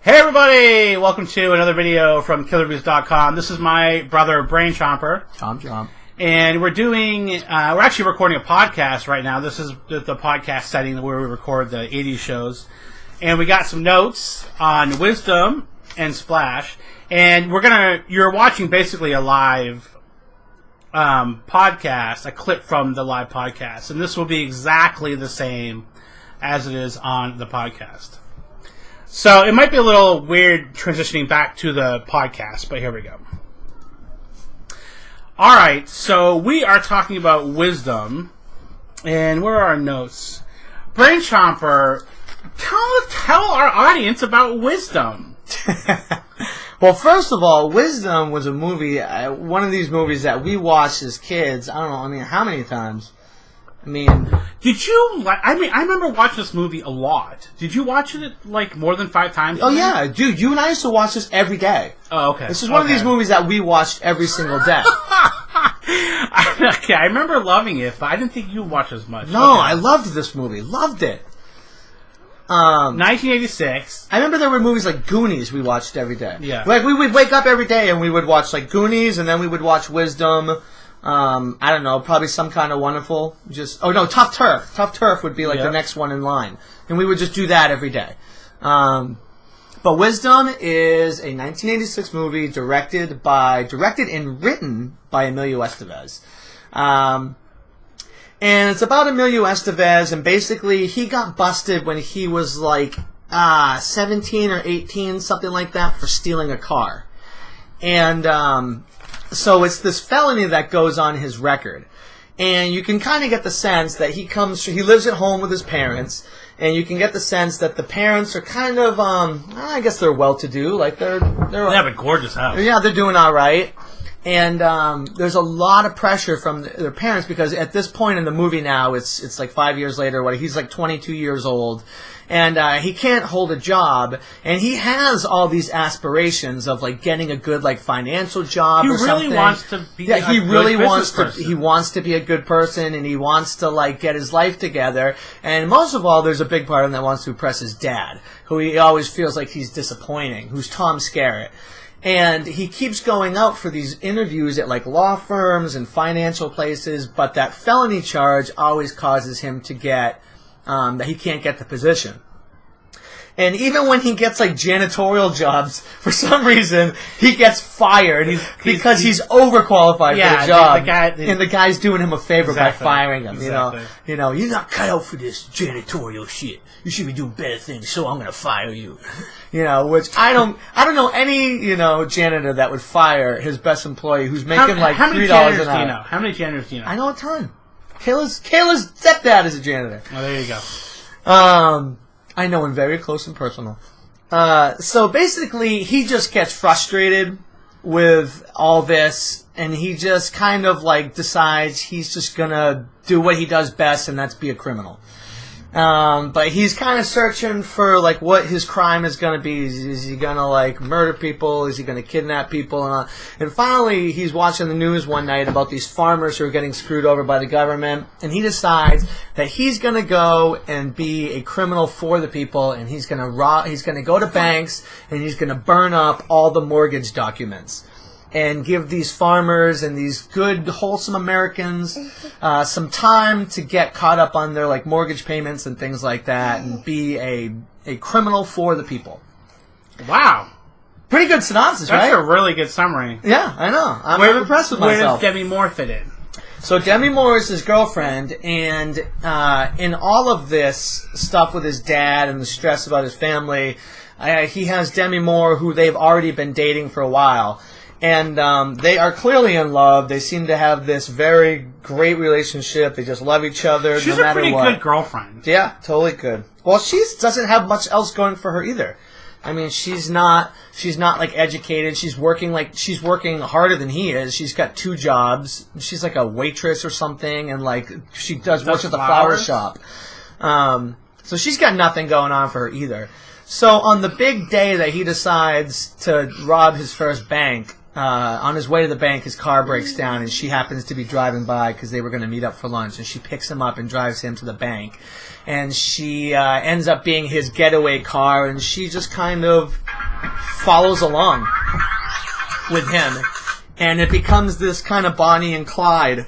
Hey everybody! Welcome to another video from KillerBees.com. This is my brother Brain Chomper. Chomp. And we're actually recording a podcast right now. This is the podcast setting where we record the 80s shows. And we got some notes on Wisdom and Splash. And you're watching basically a live podcast, a clip from the live podcast. And this will be exactly the same as it is on the podcast. So it might be a little weird transitioning back to the podcast, but here we go. Alright, so we are talking about Wisdom, and where are our notes? Brain Chomper, tell our audience about Wisdom. Well, first of all, Wisdom was a movie, one of these movies that we watched as kids, how many times? Did you I remember watching this movie a lot. Did you watch it more than 5 times? Oh yeah, dude, you and I used to watch this every day. Oh, okay. This is one of these movies that we watched every single day. Okay, I remember loving it, but I didn't think you watched as much. No, okay. I loved this movie. Loved it. 1986. I remember there were movies like Goonies we watched every day. Yeah. We would wake up every day and we would watch Goonies, and then we would watch Wisdom. I don't know, probably Some Kind of Wonderful. Tough Turf. Tough Turf would be the next one in line. And we would just do that every day. But Wisdom is a 1986 movie directed and written by Emilio Estevez. And it's about Emilio Estevez, and basically he got busted when he was 17 or 18, something like that, for stealing a car. And so it's this felony that goes on his record. And you can kind of get the sense that he lives at home with his parents, and you can get the sense that the parents are kind of, I guess they're well-to-do. They have a gorgeous house. Yeah, they're doing all right. And there's a lot of pressure from their parents, because at this point in the movie now, it's 5 years later, he's 22 years old. And he can't hold a job, and he has all these aspirations of getting a good financial job or something. He really wants to be he wants to be a good person, and he wants to get his life together. And most of all, there's a big part of him that wants to impress his dad, who he always feels like he's disappointing, who's Tom Skerritt. And he keeps going out for these interviews at law firms and financial places, but that felony charge always causes him to get that he can't get the position. And even when he gets janitorial jobs, for some reason he gets fired because he's overqualified for the job. And the guy's doing him a favor by firing him. Exactly. You're not cut out for this janitorial shit. You should be doing better things, so I'm going to fire you. Which I don't know any janitor that would fire his best employee who's making $3 an hour. How many janitors do you know? I know a ton. Kayla's stepdad is a janitor. Oh, there you go. I know him very close and personal. So basically, he just gets frustrated with all this, and he just kind of decides he's just gonna do what he does best, and that's be a criminal. But he's kind of searching for what his crime is going to be. Is he going to murder people? Is he going to kidnap people? And finally, he's watching the news one night about these farmers who are getting screwed over by the government, and he decides that he's going to go and be a criminal for the people, and he's going to go to banks, and he's going to burn up all the mortgage documents, and give these farmers and these good, wholesome Americans some time to get caught up on their mortgage payments and things like that, and be a criminal for the people. Wow. Pretty good synopsis, right? That's a really good summary. Yeah, I know. I'm impressed with myself. Where does Demi Moore fit in? So Demi Moore is his girlfriend, and in all of this stuff with his dad and the stress about his family, he has Demi Moore, who they've already been dating for a while. And they are clearly in love. They seem to have this very great relationship. They just love each other She's no matter what. She's a pretty good girlfriend. Yeah, totally good. Well, she doesn't have much else going for her either. She's not educated. She's working harder than he is. She's got 2 jobs. She's a waitress or something, and she works at the flower shop. So she's got nothing going on for her either. So on the big day that he decides to rob his first bank, on his way to the bank, his car breaks down, and she happens to be driving by because they were going to meet up for lunch, and she picks him up and drives him to the bank. And she ends up being his getaway car, and she just kind of follows along with him, and it becomes this kind of Bonnie and Clyde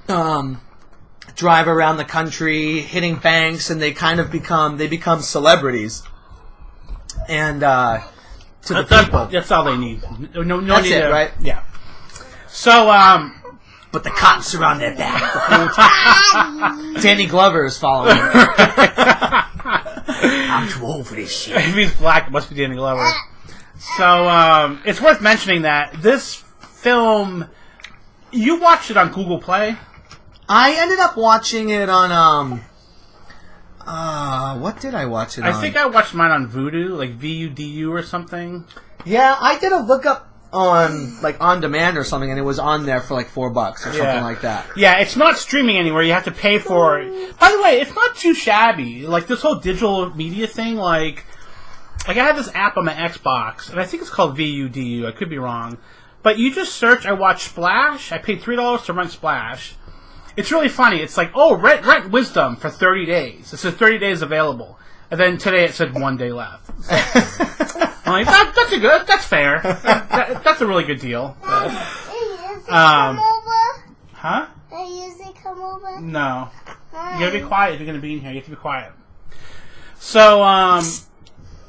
drive around the country, hitting banks, and they kind of become celebrities. And to the people, that's all they need. No that's need it, right? Yeah. So, but the cops are on their back the whole time. Danny Glover is following them. I'm too old for this shit. If he's black, it must be Danny Glover. So, it's worth mentioning that this film, you watched it on Google Play? I ended up watching it on, what did I watch it on? I think I watched mine on Vudu, like VUDU or something. Yeah, I did a lookup on, like, On Demand or something, and it was on there for, like, $4 or something like that. Yeah, it's not streaming anywhere. You have to pay for it. By the way, it's not too shabby. Like, this whole digital media thing, like I have this app on my Xbox, and I think it's called VUDU. I could be wrong. But you just search, I watch Splash. I paid $3 to rent Splash. It's really funny. It's like, oh, rent Wisdom for 30 days. It says 30 days available. And then today it said 1 day left. I'm like, that's fair. That's a really good deal. Come over? Huh? They usually come over? No. You gotta be quiet if you're gonna be in here. You have to be quiet. So,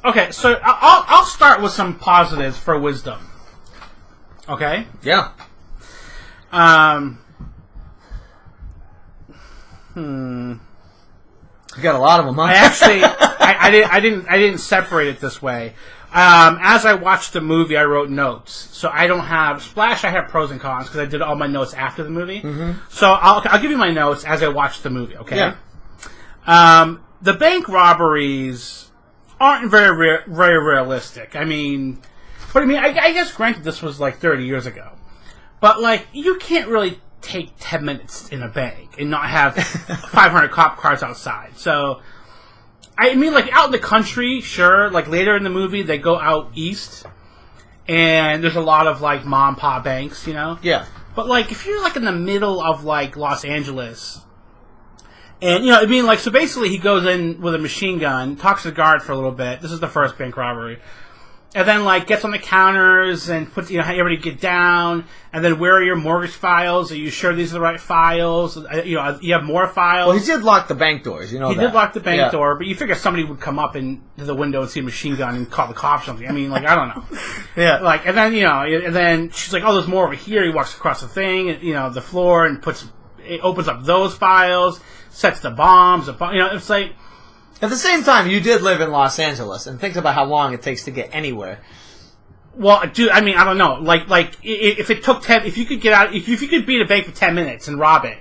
okay, so I'll start with some positives for Wisdom. Okay? Yeah. You got a lot of them, huh? I actually, I didn't separate it this way. As I watched the movie, I wrote notes. So I don't have Splash. I have pros and cons because I did all my notes after the movie. Mm-hmm. So I'll give you my notes as I watch the movie. Okay. Yeah. The bank robberies aren't very realistic. I mean, I guess granted this was like 30 years ago, but like you can't really take 10 minutes in a bank and not have 500 cop cars outside. So, I mean, like, out in the country, sure. Like, later in the movie, they go out east, and there's a lot of, like, mom-pop banks, you know? Yeah. But, like, if you're, like, in the middle of, like, Los Angeles, and, you know, I mean, like, so basically he goes in with a machine gun, talks to the guard for a little bit. This is the first bank robbery. And then, like, gets on the counters and puts, you know, everybody get down. And then, where are your mortgage files? Are you sure these are the right files? You know, you have more files. Well, he did lock the bank doors, you know He that. did lock the bank door, but you figure somebody would come up to the window and see a machine gun and call the cops or something. I mean, like, I don't know. Yeah. Like, and then, you know, and then she's like, oh, there's more over here. He walks across the thing, and, you know, the floor and opens up those files, sets the bombs, you know, it's like... At the same time, you did live in Los Angeles, and think about how long it takes to get anywhere. Well, dude, I mean, I don't know. Like, if it took if you could get out, if you could beat a bank for 10 minutes and rob it,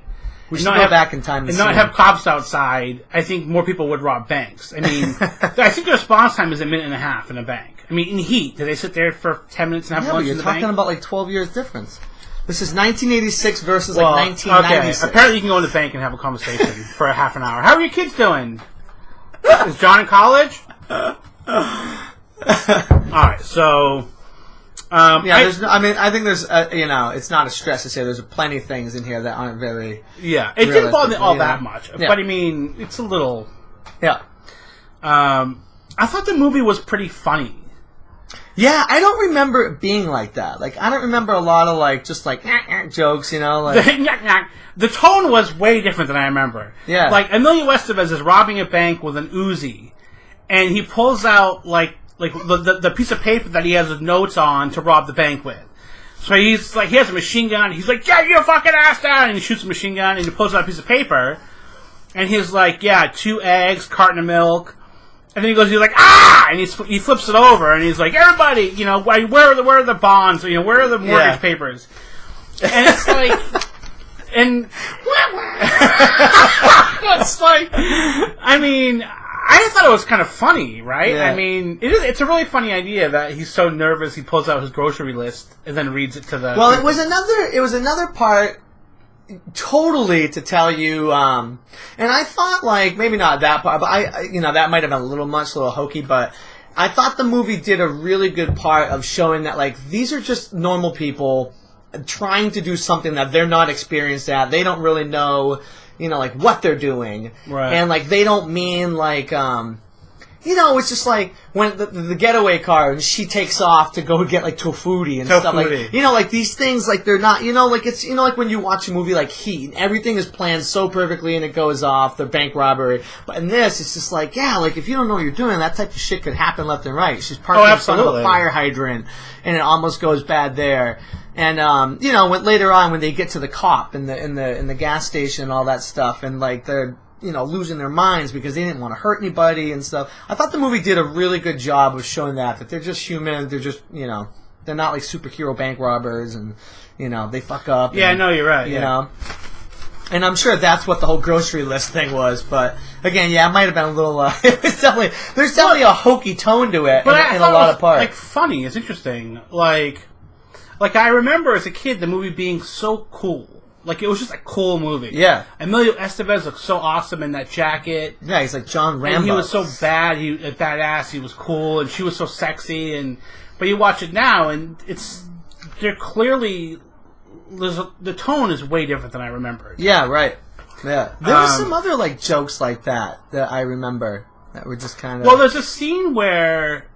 we should go back in time and not have cops outside, I think more people would rob banks. I mean, I think the response time is a minute and a half in a bank. I mean, in heat, do they sit there for 10 minutes and have lunch in the bank? You're talking about like 12 years difference. This is 1986 versus like 1996. Okay, apparently you can go in the bank and have a conversation for a half an hour. How are your kids doing? Is John in college? Alright, so... I think there's, you know, it's not a stress to say there's plenty of things in here that aren't very... Yeah, it didn't bother me all that much. Yeah. But, I mean, it's a little... Yeah. I thought the movie was pretty funny. Yeah, I don't remember it being like that. Like, I don't remember a lot of, like, just, like, jokes, you know? Like... The tone was way different than I remember. Yeah. Like, Emilio Estevez is robbing a bank with an Uzi, and he pulls out, like the piece of paper that he has his notes on to rob the bank with. So he's like, he has a machine gun. He's like, get your fucking ass down! And he shoots a machine gun, and he pulls out a piece of paper, and he's like, yeah, 2 eggs, carton of milk. And then he goes, he's like, ah! And he flips it over, and he's like, everybody, you know, where are the bonds? You know, where are the mortgage papers? And it's like, and it's like, I mean, I thought it was kind of funny, right? Yeah. I mean, it's a really funny idea that he's so nervous he pulls out his grocery list and then reads it to the... Well, it was another part totally to tell you, and I thought, like, maybe not that part, but you know, that might have been a little much, a little hokey, but I thought the movie did a really good part of showing that, like, these are just normal people trying to do something that they're not experienced at. They don't really know, you know, like, what they're doing. Right. And, like, they don't mean, like, it's just like when the getaway car and she takes off to go get like tofuti and stuff like, like these things like they're not, like it's, like when you watch a movie like Heat and everything is planned so perfectly and it goes off, the bank robbery. But in this, it's just like, like if you don't know what you're doing, that type of shit could happen left and right. She's parking in front of a fire hydrant and it almost goes bad there. And later on when they get to the cop in the gas station and all that stuff, and like they're losing their minds because they didn't want to hurt anybody and stuff. I thought the movie did a really good job of showing that they're just human. They're just they're not like superhero bank robbers, and they fuck up. Yeah, and, I know you're right. You know, and I'm sure that's what the whole grocery list thing was. But again, it might have been a little. There's definitely a hokey tone to it, in a lot of parts. Like funny, it's interesting. Like I remember as a kid the movie being so cool. Like, it was just a cool movie. Yeah. Emilio Estevez looked so awesome in that jacket. Yeah, he's like John Rambo. And he was so badass. He was cool, and she was so sexy. But you watch it now, and they're clearly, the tone is way different than I remember. Yeah, right. Yeah. There were some other, like, jokes like that I remember that were just kind of... Well, there's a scene where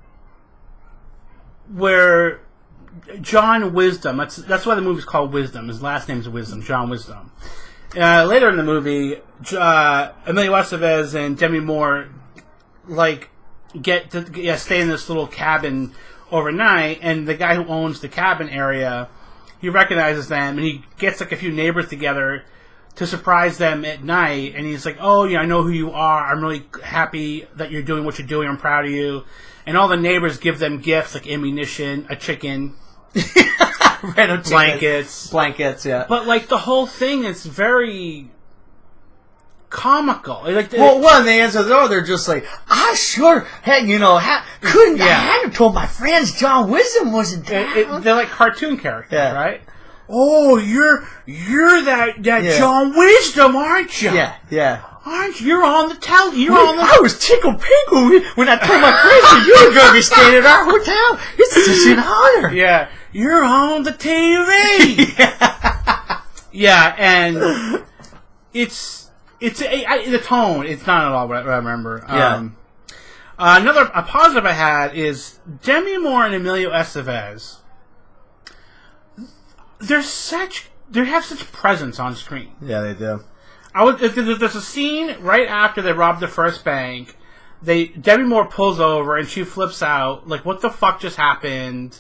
John Wisdom, that's why the movie's called Wisdom. His last name's Wisdom, John Wisdom. Later in the movie, Emilio Estevez and Demi Moore stay in this little cabin overnight, and the guy who owns the cabin area, he recognizes them, and he gets like a few neighbors together to surprise them at night, and he's like, "Oh, I know who you are. I'm really happy that you're doing what you're doing. I'm proud of you." And all the neighbors give them gifts like ammunition, a chicken, random blankets, yeah. But like the whole thing is very comical. Like, when they answer the door, they're just like, "I sure had, couldn't I hadn't told my friends John Wisdom wasn't there." They're like cartoon characters, right? Oh, you're that John Wisdom, aren't you? Yeah. Aren't you? You're on the telly. I was tickled pink when I told my friends that you were going to be staying at our hotel. It's such an honor. Yeah. You're on the TV. Yeah, and it's the tone. It's not at all what I remember. Yeah. A positive I had is Demi Moore and Emilio Estevez. They have such presence on screen. Yeah, they do. There's a scene right after they rob the first bank. Demi Moore pulls over and she flips out. Like, what the fuck just happened?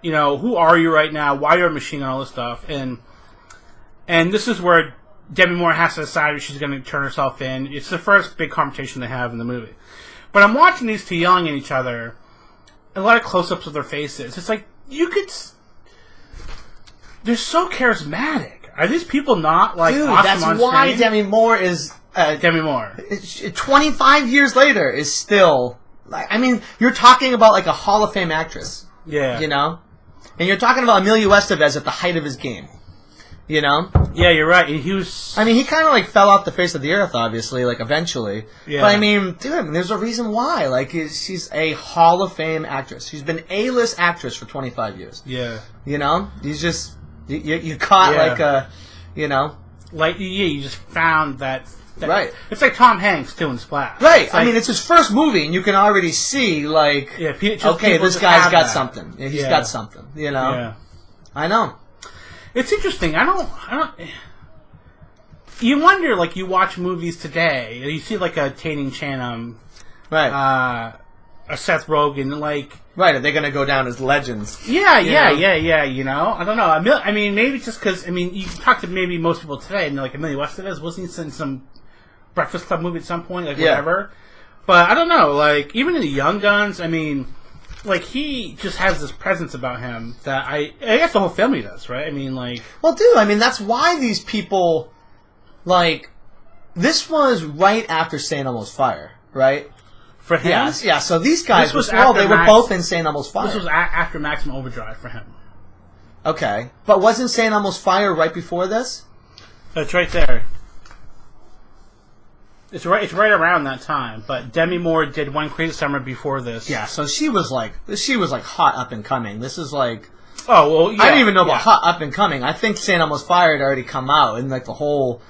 Who are you right now? Why you're a machine and all this stuff. And this is where Demi Moore has to decide if she's going to turn herself in. It's the first big conversation they have in the movie. But I'm watching these two yelling at each other. A lot of close-ups of their faces. It's like, they're so charismatic. Are these people not like awesome that's on why screen? Demi Moore is... Demi Moore. 25 years later is still... you're talking about like a Hall of Fame actress. Yeah. And you're talking about Emilio Estevez at the height of his game. Yeah, you're right. He was... he kind of like fell off the face of the earth, obviously, like eventually. Yeah. But there's a reason why. Like, she's a Hall of Fame actress. She's been A-list actress for 25 years. Yeah. He's just... You caught like a, Like, you just found that... Right. It's like Tom Hanks, too, in Splash. Right. It's his first movie, and you can already see, like... Yeah, okay, this guy's got something. He's got something, Yeah. I know. It's interesting. I don't... You wonder, like, you watch movies today, you see, like, a Channing Tatum... Right. A Seth Rogen, like... Right, are they going to go down as legends? Yeah, I don't know. Maybe just because, you talk to maybe most people today, and they're like, Emilio Estevez, wasn't he in some Breakfast Club movie at some point? Like, whatever. But, I don't know, like, even in the Young Guns, he just has this presence about him that I guess the whole family does, right? Well, dude, that's why these people, like, this was right after St. Elmo's Fire, right? For him? Yeah, so these guys they were both in St. Elmo's Fire. This was after Maximum Overdrive for him. Okay. But wasn't St. Elmo's Fire right before this? It's right there. It's right around that time. But Demi Moore did One Crazy Summer before this. Yeah, so she was like hot up and coming. This is like... Oh, well, yeah. I didn't even know about hot up and coming. I think St. Elmo's Fire had already come out, and like the whole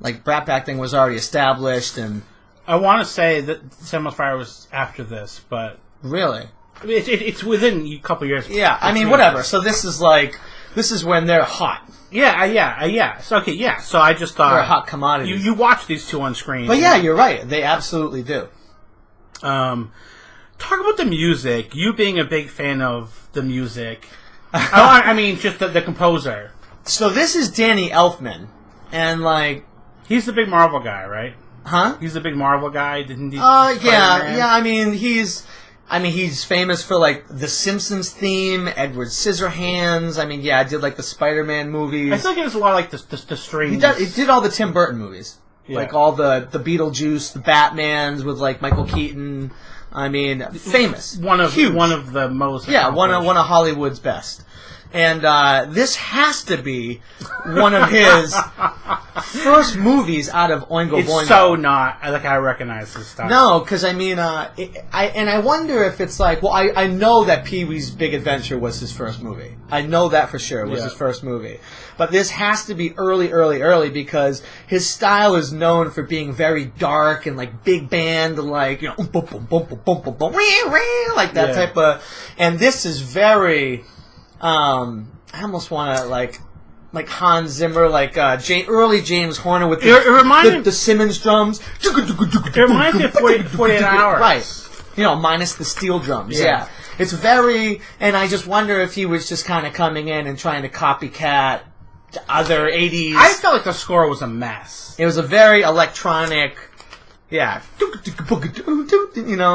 like Brat Pack thing was already established, and... I want to say that Cinema Fire was after this, but Really? it's within a couple years. Yeah, I mean, whatever. So this is when they're hot. Yeah. So okay, yeah. So I just thought They're hot commodities. You watch these two on screen, But yeah, you're right. They absolutely do. Talk about the music. You being a big fan of the music. I mean, just the composer. So this is Danny Elfman, and like, He's the big Marvel guy, right? huh? He's the big Marvel guy, didn't he? Yeah. Spider-Man? I mean, he's famous for like the Simpsons theme, Edward Scissorhands. I mean, yeah, I did like the Spider-Man movies. I feel like it was a lot like the strings. He did all the Tim Burton movies, like all the Beetlejuice, the Batmans with like Michael Keaton. I mean, famous, huge. one of the most. Yeah, one of Hollywood's best. And this has to be one of his first movies out of Oingo Boingo. It's so not. I recognize this stuff. No, because I mean, I wonder if it's like, well, I know that Pee-wee's Big Adventure was his first movie. I know that for sure was his first movie. But this has to be early because his style is known for being very dark and like big band, like, you know, like that type of. And this is very. I almost want to like Hans Zimmer, like early James Horner with the Simmons drums. It reminds me of 48 Hours. Right. You know, minus the steel drums. Yeah. It's very, and I just wonder if he was just kind of coming in and trying to copycat other 80s. I felt like the score was a mess. It was a very electronic, you know.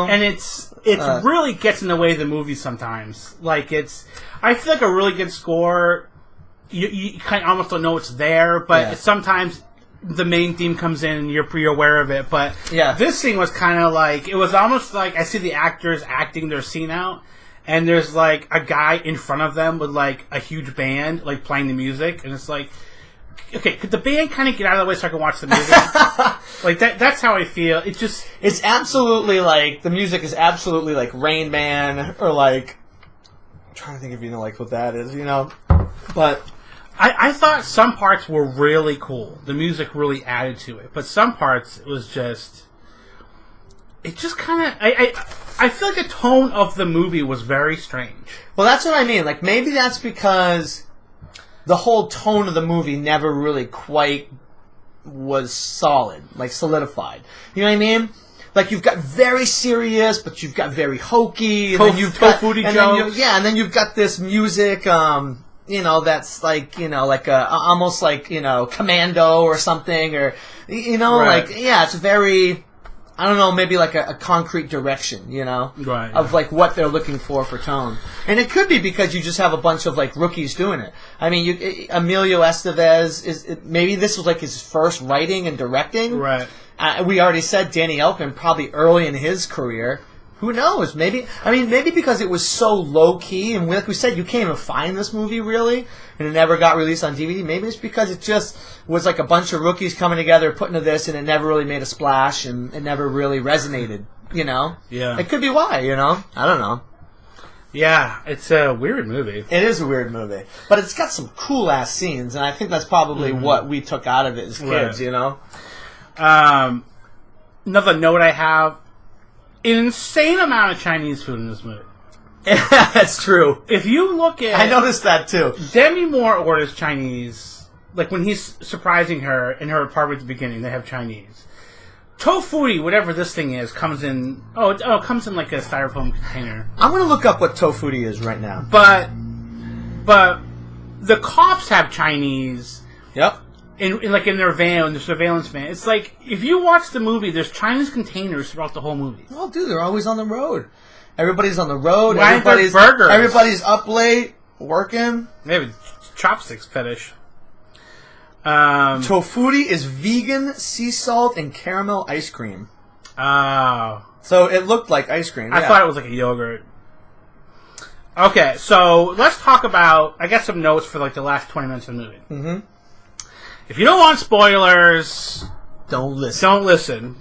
And it's really gets in the way of the movie sometimes. Like I feel like a really good score, you kind of almost don't know it's there, but sometimes the main theme comes in and you're aware of it. But this scene was kind of like, it was almost like I see the actors acting their scene out, and there's like a guy in front of them with like a huge band like playing the music, and it's like, okay, could the band kind of get out of the way so I can watch the music? Like that's how I feel. It's absolutely like, the music is absolutely like Rain Man, or like, I'm trying to think if you know like what that is, you know. But I thought some parts were really cool. The music really added to it, but some parts it was just. It just kind of. I feel like the tone of the movie was very strange. Well, that's what I mean. Like maybe that's because the whole tone of the movie never really quite was solid, like solidified. You know what I mean? Like you've got very serious, but you've got very hokey, and then you've got jokes. And then you've got this music, you know, that's like, you know, like almost like, you know, Commando or something, or you know, right. like it's very. I don't know, maybe like a concrete direction, you know, of like what they're looking for tone. And it could be because you just have a bunch of like rookies doing it. I mean, Emilio Estevez maybe this was like his first writing and directing. Right. We already said Danny Elfman probably early in his career. Who knows? Maybe because it was so low key, and like we said, you can't even find this movie really, and it never got released on DVD. Maybe it's because it just was like a bunch of rookies coming together, putting to this, and it never really made a splash, and it never really resonated. You know? Yeah. It could be why. You know? I don't know. Yeah, it's a weird movie. It is a weird movie, but it's got some cool ass scenes, and I think that's probably what we took out of it as kids. Right. You know? Another note I have. An insane amount of Chinese food in this movie. That's true. If you look at... I noticed that, too. Demi Moore orders Chinese. Like, when he's surprising her in her apartment at the beginning, they have Chinese. Tofu, whatever this thing is, comes in... it comes in like a styrofoam container. I'm going to look up what tofu is right now. But the cops have Chinese... Yep. In their van, in the surveillance van. It's like, if you watch the movie, there's Chinese containers throughout the whole movie. Oh, dude, they're always on the road. Everybody's on the road. Why everybody's burgers? Everybody's up late, working. Maybe chopsticks fetish. Tofuti is vegan sea salt and caramel ice cream. Oh. So it looked like ice cream. I thought it was like a yogurt. Okay, so let's talk about... I got some notes for like the last 20 minutes of the movie. Mm-hmm. If you don't want spoilers, don't listen. Don't listen.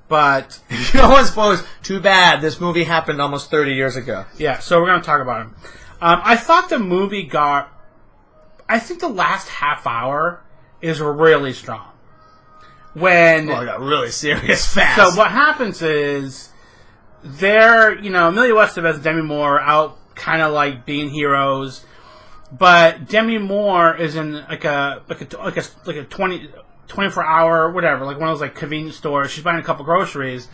But if you don't want spoilers, too bad. This movie happened almost 30 years ago. Yeah, so we're going to talk about it. I thought the movie got... I think the last half hour is really strong. when it got really serious fast. So what happens is they're, Emilio Estevez and Demi Moore out kind of like being heroes, but Demi Moore is in like a 24-hour whatever, like one of those like convenience stores. She's buying a couple groceries,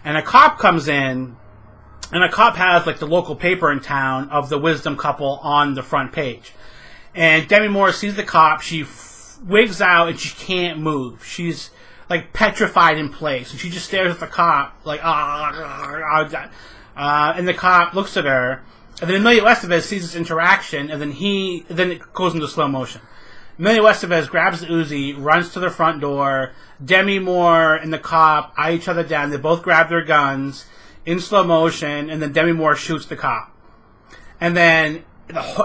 and a cop comes in, and a cop has like the local paper in town of the Wisdom couple on the front page. And Demi Moore sees the cop. She wigs out and she can't move. She's like petrified in place, and she just stares at the cop like and the cop looks at her, and then Emilio Estevez sees this interaction, and then it goes into slow motion. Emilio Estevez grabs the Uzi, runs to the front door. Demi Moore and the cop eye each other down. They both grab their guns in slow motion, and then Demi Moore shoots the cop, and then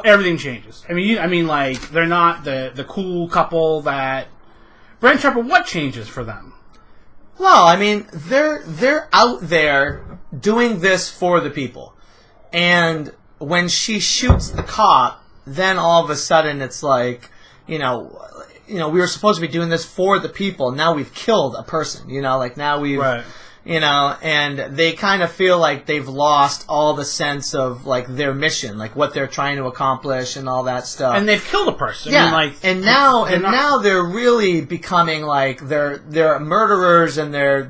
everything changes. I mean, like they're not the cool couple that. Brent Trumper, what changes for them? Well, I mean, they're out there doing this for the people, and when she shoots the cop, then all of a sudden it's like, we were supposed to be doing this for the people. Now we've killed a person. Like now we've. Right. And they kind of feel like they've lost all the sense of, like, their mission, like, what they're trying to accomplish and all that stuff. And they've killed a person. Yeah, I mean, and now they're really becoming, like, they're murderers, and they're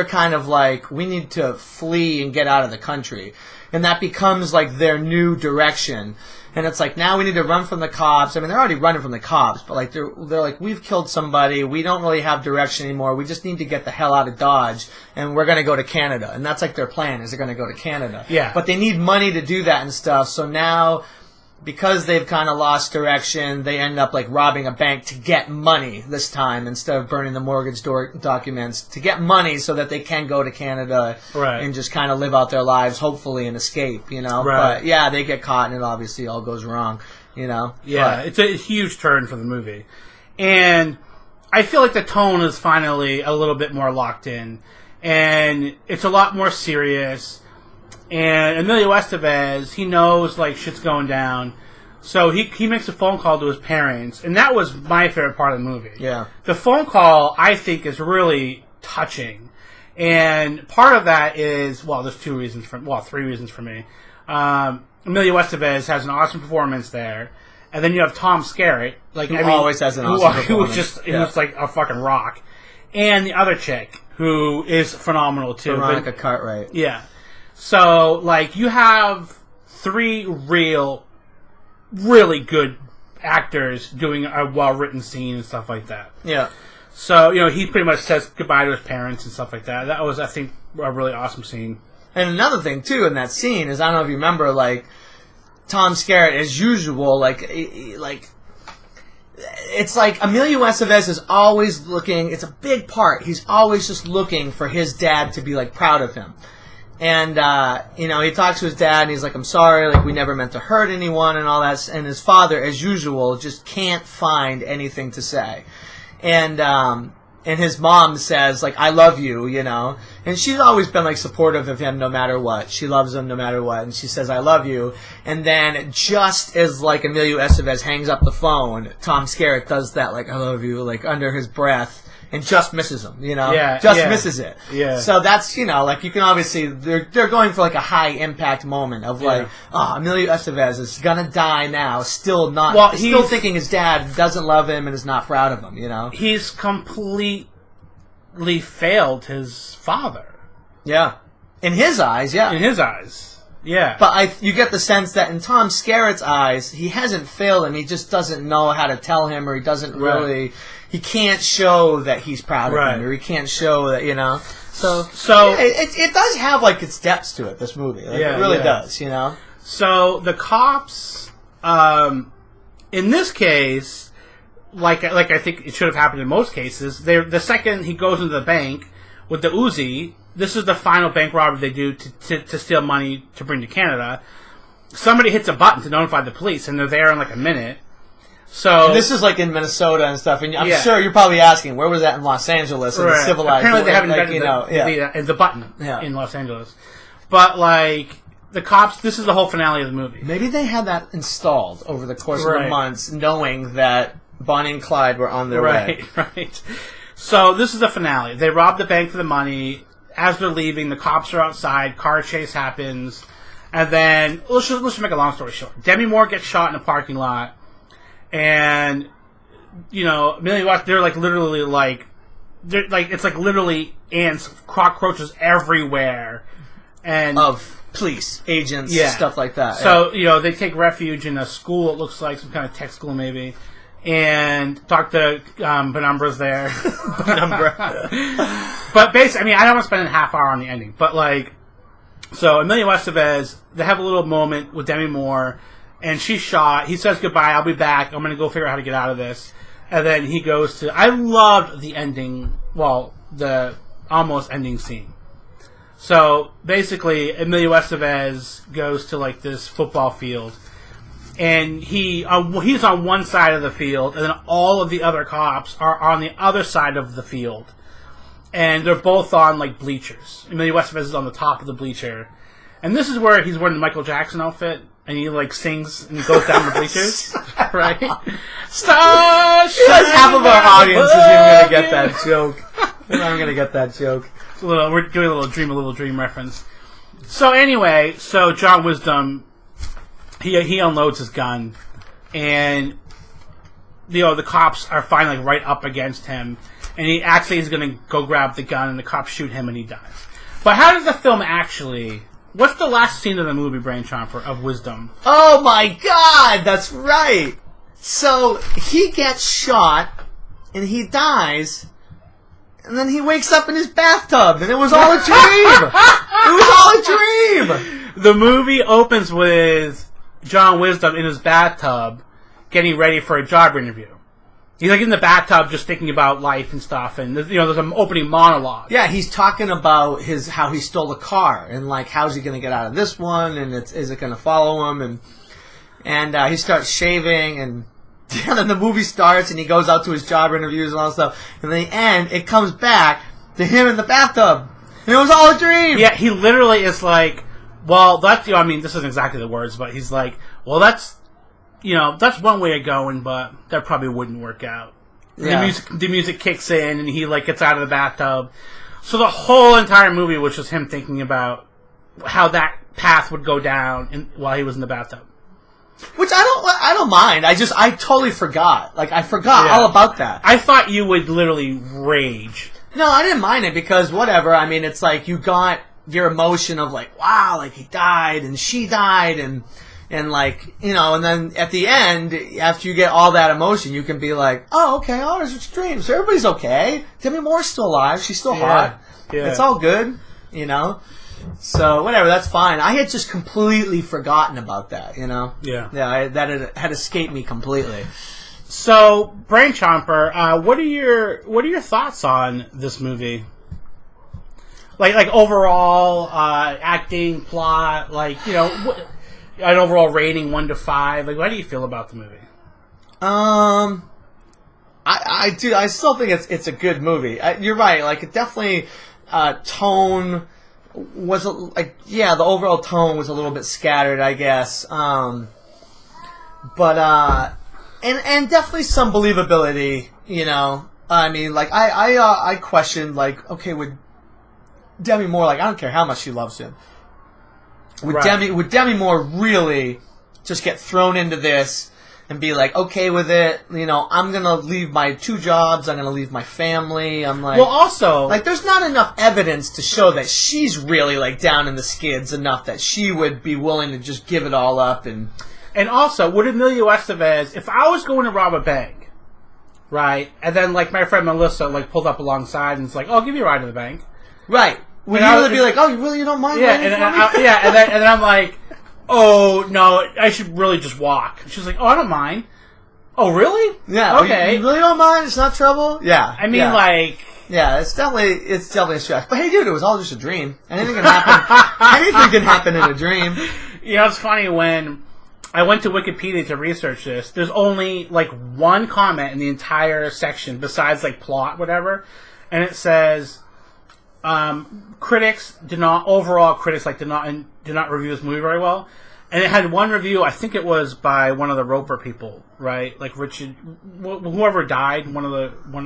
kind of like, we need to flee and get out of the country. And that becomes, like, their new direction. And it's like, now we need to run from the cops. I mean, they're already running from the cops, but like they're like, we've killed somebody. We don't really have direction anymore. We just need to get the hell out of Dodge, and we're going to go to Canada. And that's like their plan, is they're going to go to Canada. Yeah. But they need money to do that and stuff. So now, because they've kind of lost direction, they end up like robbing a bank to get money this time, instead of burning the mortgage documents, to get money so that they can go to Canada and just kind of live out their lives, hopefully, and escape, Right. But yeah, they get caught, and it obviously all goes wrong, Yeah, but it's a huge turn for the movie. And I feel like the tone is finally a little bit more locked in, and it's a lot more serious. And Emilio Estevez, he knows, like, shit's going down. So he makes a phone call to his parents. And that was my favorite part of the movie. Yeah. The phone call, I think, is really touching. And part of that is, there's three reasons for me. Emilio Estevez has an awesome performance there. And then you have Tom Skerritt. Always has an awesome performance. He was like a fucking rock. And the other chick, who is phenomenal, too. Veronica Cartwright. Yeah. So, like, you have three really good actors doing a well-written scene and stuff like that. Yeah. So, he pretty much says goodbye to his parents and stuff like that. That was, I think, a really awesome scene. And another thing, too, in that scene is, I don't know if you remember, like, Tom Skerritt, as usual, it's like Emilio Estevez is always looking, it's a big part, he's always just looking for his dad to be, like, proud of him. And, he talks to his dad, and he's like, I'm sorry, like, we never meant to hurt anyone and all that. And his father, as usual, just can't find anything to say. And his mom says, like, I love you, And she's always been, like, supportive of him no matter what. She loves him no matter what. And she says, I love you. And then just as, like, Emilio Estevez hangs up the phone, Tom Skerritt does that, like, I love you, like, under his breath. And just misses him, misses it. Yeah. So that's, like, you can obviously, they're going for, like, a high impact moment of, like, Emilio Estevez is gonna die now, still thinking his dad doesn't love him and is not proud of him, He's completely failed his father. Yeah. In his eyes, yeah. In his eyes. Yeah. But you get the sense that in Tom Skerritt's eyes, he hasn't failed him, he just doesn't know how to tell him, or he doesn't really... He can't show that he's proud of him, or he can't show that, So it does have, like, its depths to it, this movie. Like, it really does, So the cops, in this case, like I think it should have happened in most cases, the second he goes into the bank with the Uzi, this is the final bank robbery they do to steal money to bring to Canada. Somebody hits a button to notify the police, and they're there in, like, a minute. So and this is like in Minnesota and stuff, and I'm sure you're probably asking, where was that in Los Angeles in the civilized? Apparently, they haven't invented the button in Los Angeles. But like the cops, this is the whole finale of the movie. Maybe they had that installed over the course of the months, knowing that Bonnie and Clyde were on their way. Right. So this is the finale. They rob the bank for the money. As they're leaving, the cops are outside. Car chase happens. And then, let's just make a long story short. Demi Moore gets shot in a parking lot. And, Emilio, they're like literally like, it's like literally ants, cockroaches everywhere. And Of police, agents, stuff like that. So, they take refuge in a school, it looks like, some kind of tech school maybe. And Dr. Penumbra's there. Penumbra. But basically, I don't want to spend a half hour on the ending. But, so Emilio Estevez, they have a little moment with Demi Moore, and she's shot. He says goodbye, I'll be back, I'm going to go figure out how to get out of this. And then he goes to... I loved the ending, the almost ending scene. So, basically, Emilio Estevez goes to, this football field. And he's on one side of the field, and then all of the other cops are on the other side of the field. And they're both on, bleachers. Emilio Estevez is on the top of the bleacher. And this is where he's wearing the Michael Jackson outfit, and he, sings and goes down the bleachers. Right? Stars! Half of our audience isn't even going to get that joke. We're not going to get that joke. We're doing a little dream reference. So anyway, John Wisdom... He unloads his gun, and the cops are finally right up against him, and he actually is going to go grab the gun, and the cops shoot him, and he dies. But how does the film actually? What's the last scene of the movie, Brain Chomper, of Wisdom? Oh my God, that's right. So he gets shot, and he dies, and then he wakes up in his bathtub, and it was all a dream. It was all a dream. The movie opens with John Wisdom in his bathtub getting ready for a job interview. He's in the bathtub just thinking about life and stuff, and there's an opening monologue. Yeah, he's talking about how he stole a car, and how's he going to get out of this one, and is it going to follow him, and he starts shaving, and then the movie starts, and he goes out to his job interviews and all that stuff, and in the end, it comes back to him in the bathtub, and it was all a dream. Yeah, he literally is well, that's, this isn't exactly the words, but he's well, that's one way of going, but that probably wouldn't work out. Yeah. The music kicks in, and he, gets out of the bathtub. So the whole entire movie was just him thinking about how that path would go down while he was in the bathtub. Which I don't mind. I totally forgot. I forgot all about that. I thought you would literally rage. No, I didn't mind it because whatever. It's you got your emotion of wow, he died and she died and then at the end, after you get all that emotion, you can be oh, okay, oh, it's just a dream, so everybody's okay. Demi Moore's still alive, she's still hot. Yeah. It's all good, So whatever, that's fine. I had just completely forgotten about that, Yeah. Yeah, that had escaped me completely. So, Brain Chomper, what are your thoughts on this movie? Like overall acting, plot, an overall rating 1 to 5. How do you feel about the movie? I still think it's a good movie. You're right. It definitely tone was the overall tone was a little bit scattered, I guess. But and definitely some believability. I questioned okay, would Demi Moore, I don't care how much she loves him. Would Demi Moore really just get thrown into this and be okay with it? I'm gonna leave my 2 jobs. I'm gonna leave my family. Also, there's not enough evidence to show that she's really down in the skids enough that she would be willing to just give it all up. And also, would Emilio Estevez, if I was going to rob a bank, right, and then my friend Melissa pulled up alongside and it's "Oh, I'll give you a ride to the bank." Right. Would you really be "Oh, you really don't mind?" Yeah, and then I'm "Oh no, I should really just walk." She's "Oh, I don't mind." "Oh, really?" Yeah. Okay. You really don't mind? It's not trouble. Yeah. Yeah, it's definitely a stretch. But hey, dude, it was all just a dream. Anything can happen. Anything can happen in a dream. It's funny when I went to Wikipedia to research this. There's only one comment in the entire section besides plot, whatever, and it says. Critics did not review this movie very well, And it had one review, I think it was by one of the Roper people, right? Like Richard, whoever died, one of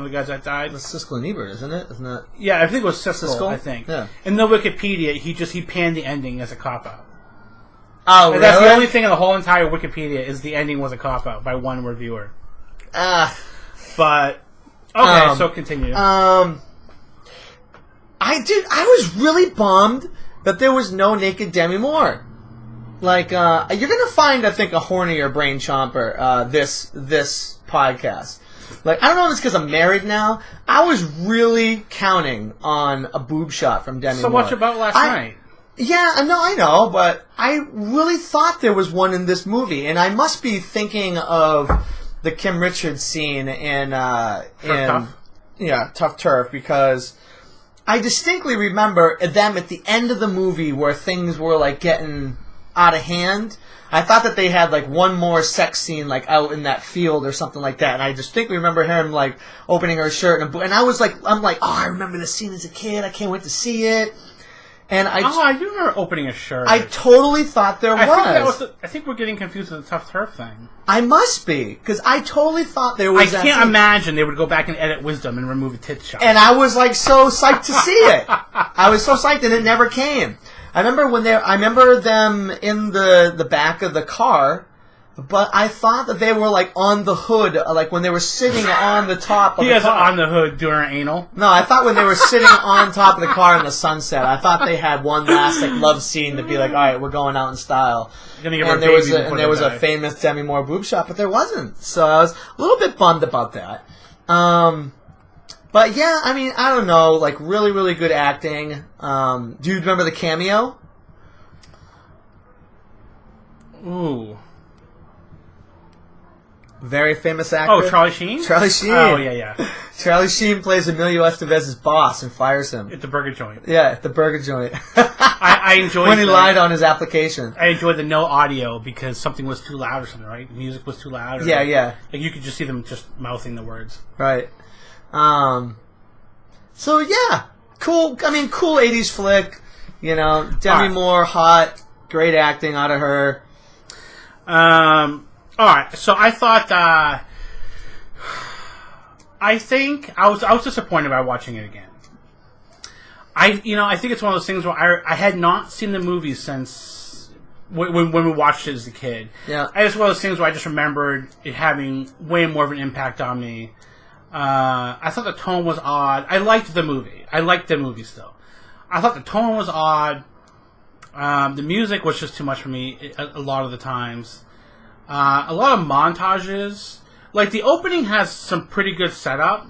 the guys that died. It's Siskel and Ebert, isn't it? Isn't that? Yeah, I think it was Siskel, I think. Yeah. In the Wikipedia, he panned the ending as a cop-out. Oh, And really? that's the only thing in the whole entire Wikipedia is the ending was a cop-out by one reviewer. But, okay, so continue. I was really bummed that there was no naked Demi Moore. Like, you're gonna find, I think, a hornier brain chomper, this podcast. Like, I don't know if it's because I'm married now. I was really counting on a boob shot from Demi Moore. So much about last night. Yeah, I know, but I really thought there was one in this movie, and I must be thinking of the Kim Richards scene in Tough Turf, because I distinctly remember them at the end of the movie where things were like getting out of hand. I thought that they had like one more sex scene like out in that field or something like that, and I distinctly remember him like opening her shirt and I was like, oh, I remember this scene as a kid. I can't wait to see it. And I do remember opening a shirt. I totally thought there was. I think we're getting confused with the Tough Turf thing. I must be, because I totally thought there was. I can't imagine they would go back and edit Wisdom and remove a tit shot. And I was like so psyched to see it. I was so psyched, and it never came. I remember them in the back of the car, but I thought that they were like on the hood, like when they were sitting on the top of the car. You guys are on the hood doing anal? No, I thought when they were sitting on top of the car in the sunset, I thought they had one last like love scene to be like, all right, we're going out in style. And there was a famous Demi Moore boob shot, but there wasn't. So I was a little bit bummed about that. But yeah, I mean, I don't know, like really, really good acting. Do you remember the cameo? Ooh. Very famous actor. Oh, Charlie Sheen? Charlie Sheen. Oh, yeah. Charlie Sheen plays Emilio Estevez's boss and fires him. At the burger joint. Yeah, at the burger joint. I enjoyed when he lied on his application. I enjoyed the no audio because something was too loud or something, right? The music was too loud. Yeah. Like you could just see them just mouthing the words. Right. So yeah, cool. I mean, cool '80s flick. You know, Demi Moore, hot, great acting out of her. All right. So I thought. I think I was disappointed by watching it again. I think it's one of those things where I had not seen the movie since when we watched it as a kid. Yeah. It's one of those things where I just remembered it having way more of an impact on me. I thought the tone was odd. I liked the movie. Still. I thought the tone was odd. The music was just too much for me a lot of the times. A lot of montages. Like, the opening has some pretty good setup.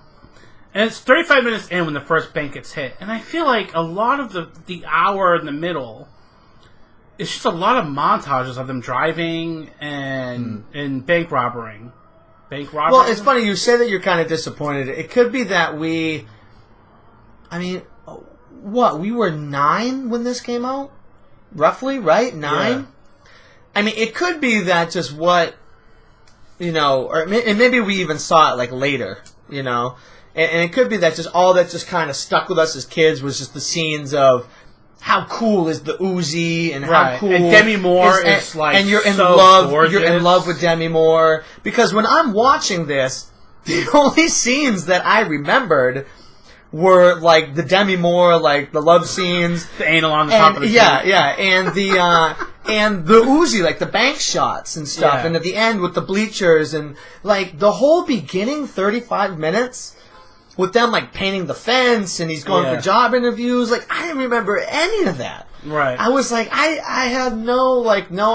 And it's 35 minutes in when the first bank gets hit. And I feel like a lot of the hour in the middle, it's just a lot of montages of them driving and bank robbing. Well, it's funny, you say that you're kind of disappointed. It could be that we were 9 when this came out? Roughly, right? 9? Yeah. I mean, it could be that just what, and maybe we even saw it, like, later, and it could be that just all that just kind of stuck with us as kids was just the scenes of how cool is the Uzi and how cool and Demi Moore is like and you're in so love gorgeous. You're in love with Demi Moore, because when I'm watching this, the only scenes that I remembered were like the Demi Moore, like the love scenes, the anal on the top of the and the Uzi, like the bank shots and stuff, and at the end with the bleachers and like the whole beginning 35 minutes. With them, like, painting the fence, and he's going for job interviews. Like, I didn't remember any of that. Right. I was like, I had no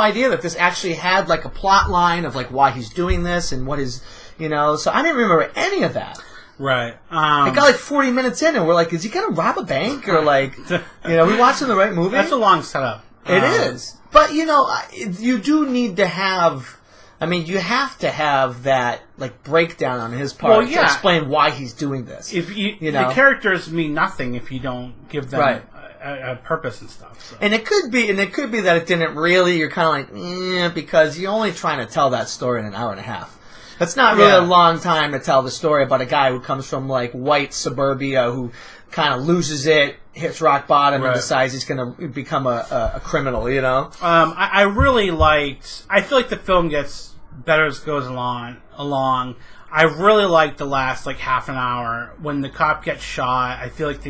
idea that this actually had, like, a plot line of, like, why he's doing this and what is, so I didn't remember any of that. Right. I got, like, 40 minutes in, and we're like, is he going to rob a bank? Or, like, we watching the right movie? That's a long setup. It is. But, you do need to have... I mean, you have to have that like breakdown on his part to explain why he's doing this. If the characters mean nothing if you don't give them a purpose and stuff. So. And it could be that it didn't really. You're kind of like, because you're only trying to tell that story in an hour and a half. That's not really a long time to tell the story about a guy who comes from like white suburbia who kind of loses it, hits rock bottom, Right. and decides he's going to become a criminal, you know? I really liked... I feel like the film gets better as it goes along. I really liked the last, like, half an hour. When the cop gets shot, I feel like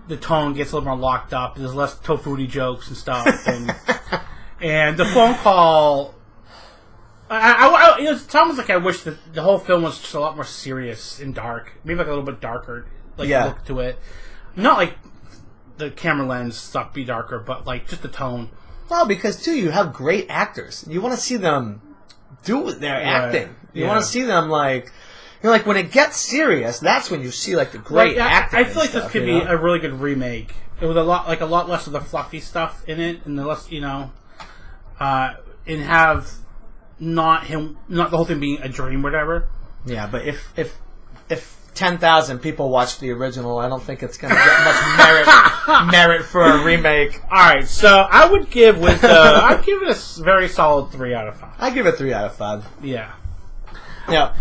the tone gets a little more locked up. There's less tofuti jokes and stuff. And the phone call... it's almost like I wish that the whole film was just a lot more serious and dark. Maybe like a little bit darker, look to it. Not like the camera lens stuff be darker, but like just the tone. Well, because, too, you have great actors. You want to see them do their acting. You want to see them, like... You know, like, when it gets serious, that's when you see, like, the great acting. I feel like stuff, this could be a really good remake. It was a lot less of the fluffy stuff in it, and the less, and have not the whole thing being a dream, or whatever. Yeah, but if 10,000 people watch the original, I don't think it's going to get much merit for a remake. All right, so I would give I'd give it a very solid 3 out of 5. I give it 3 out of 5. Yeah. Yeah,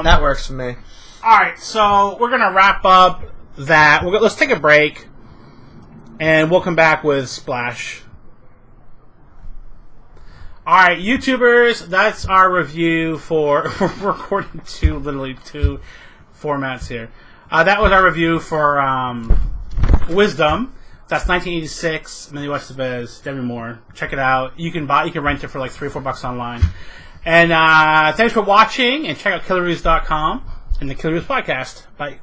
that works for me. All right, so we're gonna wrap up that. Let's take a break, and we'll come back with Splash. All right, YouTubers, that's our review for. We're recording two formats here. That was our review for Wisdom. That's 1986. Emilio Estevez, Demi Moore. Check it out. You can rent it for like $3 or $4 online. And thanks for watching, and check out killereviews.com and the Killer Reviews Podcast. Bye.